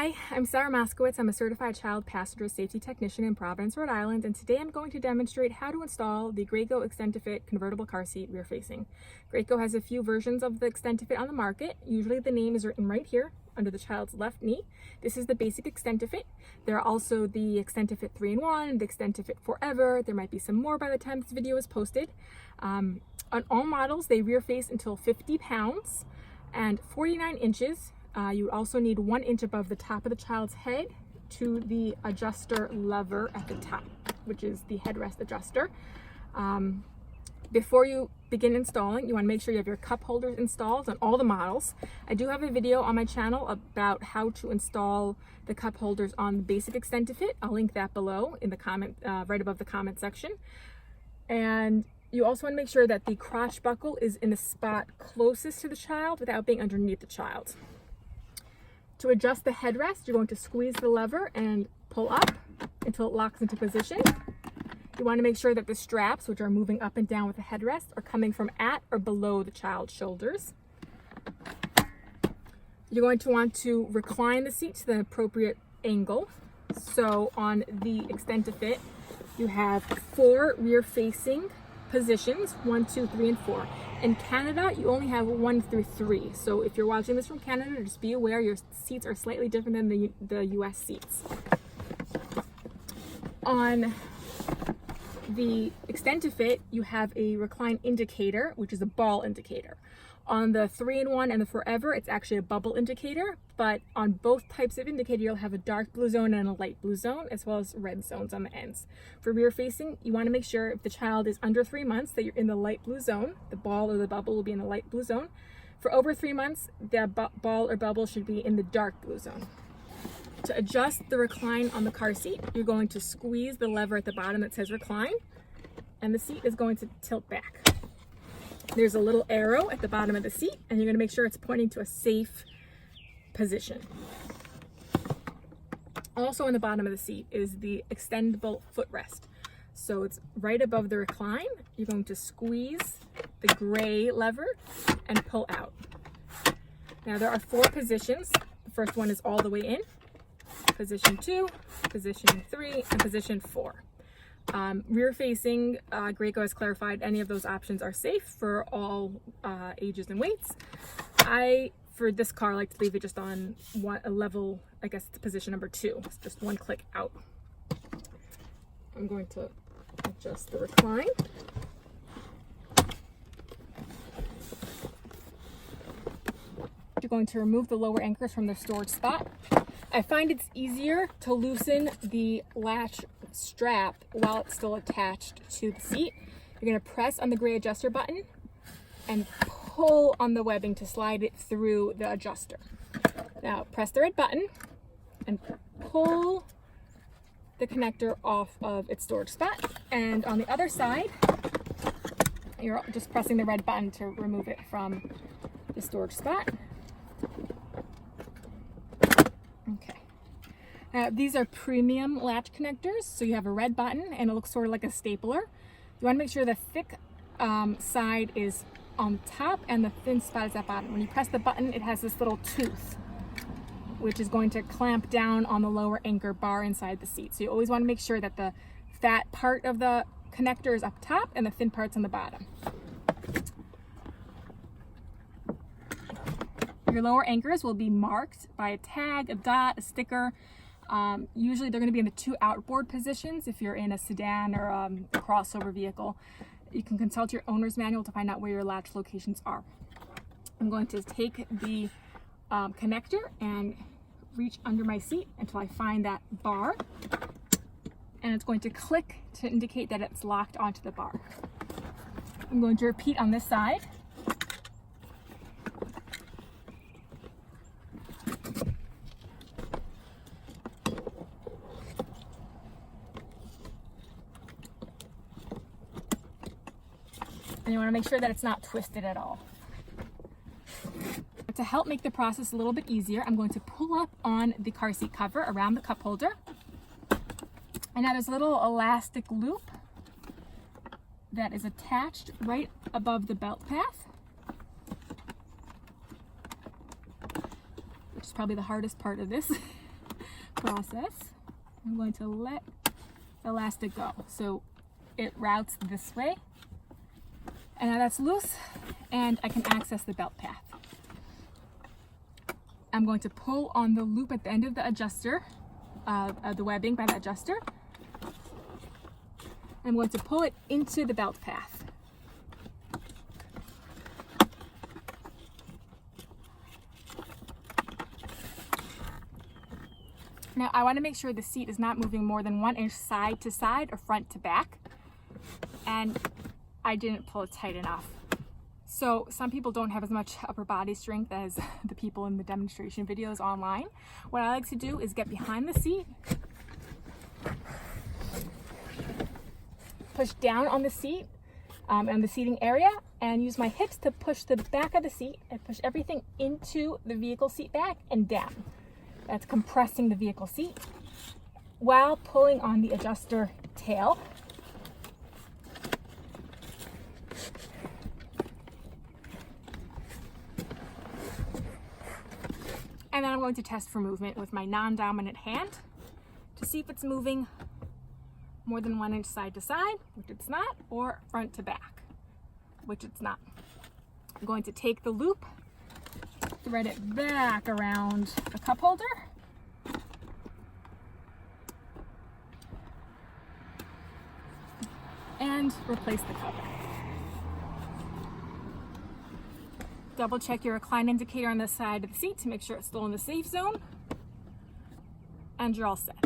Hi, I'm Saara Moskowitz. I'm a certified child passenger safety technician in Providence, Rhode Island, and today I'm going to demonstrate how to install the Graco Extend-2-Fit convertible car seat rear facing. Graco has a few versions of the Extend-2-Fit on the market. Usually the name is written right here under the child's left knee. This is the basic Extend-2-Fit. There are also the Extend-2-Fit 3-in-1, the Extend-2-Fit Forever. There might be some more by the time this video is posted. On all models, they rear face until 50 pounds and 49 inches. You also need 1 inch above the top of the child's head to the adjuster lever at the top, which is the headrest adjuster. Before you begin installing, you want to make sure you have your cup holders installed on all the models. I do have a video on my channel about how to install the cup holders on the basic Extend-2-Fit. I'll link that below in the comment, right above the comment section. And you also want to make sure that the crotch buckle is in the spot closest to the child without being underneath the child. To adjust the headrest, you're going to squeeze the lever and pull up until it locks into position. You want to make sure that the straps, which are moving up and down with the headrest, are coming from at or below the child's shoulders. You're going to want to recline the seat to the appropriate angle. So on the Extend-2-Fit, you have 4 rear-facing positions, 1, 2, 3, and 4. In Canada, you only have 1 through 3. So if you're watching this from Canada, just be aware your seats are slightly different than the US seats. On the Extend-2-Fit, you have a Recline Indicator, which is a ball indicator. On the 3-in-1 and the Forever, it's actually a bubble indicator, but on both types of indicator, you'll have a dark blue zone and a light blue zone, as well as red zones on the ends. For rear facing, you want to make sure if the child is under 3 months that you're in the light blue zone. The ball or the bubble will be in the light blue zone. For over 3 months, the ball or bubble should be in the dark blue zone. To adjust the recline on the car seat, you're going to squeeze the lever at the bottom that says recline, and the seat is going to tilt back. There's a little arrow at the bottom of the seat, and you're going to make sure it's pointing to a safe position. Also on the bottom of the seat is the extendable footrest. So it's right above the recline. You're going to squeeze the gray lever and pull out. Now there are 4 positions. The first one is all the way in. Position 2, position 3, and position 4. Rear facing, Graco has clarified any of those options are safe for all ages and weights. For this car, like to leave it just on a level, I guess it's position number 2. It's just 1 click out. I'm going to adjust the recline. You're going to remove the lower anchors from their storage spot. I find it's easier to loosen the latch strap while it's still attached to the seat. You're going to press on the gray adjuster button and pull on the webbing to slide it through the adjuster. Now press the red button and pull the connector off of its storage spot. And on the other side, you're just pressing the red button to remove it from the storage spot. Okay. Now these are premium latch connectors, so you have a red button and it looks sort of like a stapler. You want to make sure the thick side is on top and the thin spot is at bottom. When you press the button, it has this little tooth, which is going to clamp down on the lower anchor bar inside the seat. So you always want to make sure that the fat part of the connector is up top and the thin part's on the bottom. Your lower anchors will be marked by a tag, a dot, a sticker. Usually they're going to be in the 2 outboard positions if you're in a sedan or a crossover vehicle. You can consult your owner's manual to find out where your latch locations are. I'm going to take the connector and reach under my seat until I find that bar, and it's going to click to indicate that it's locked onto the bar. I'm going to repeat on this side. And you want to make sure that it's not twisted at all. To help make the process a little bit easier, I'm going to pull up on the car seat cover around the cup holder. And now there's a little elastic loop that is attached right above the belt path, which is probably the hardest part of this. process. I'm going to let the elastic go. So it routes this way. And now that's loose and I can access the belt path. I'm going to pull on the loop at the end of the adjuster, the webbing by the adjuster. I'm going to pull it into the belt path. Now I want to make sure the seat is not moving more than 1 inch side to side or front to back. And I didn't pull it tight enough. So some people don't have as much upper body strength as the people in the demonstration videos online. What I like to do is get behind the seat, push down on the seat and the seating area, and use my hips to push the back of the seat and push everything into the vehicle seat back and down. That's compressing the vehicle seat while pulling on the adjuster tail. And then I'm going to test for movement with my non-dominant hand to see if it's moving more than 1 inch side to side, which it's not, or front to back, which it's not. I'm going to take the loop, thread it back around the cup holder, and replace the cover. Double check your recline indicator on the side of the seat to make sure it's still in the safe zone, and you're all set.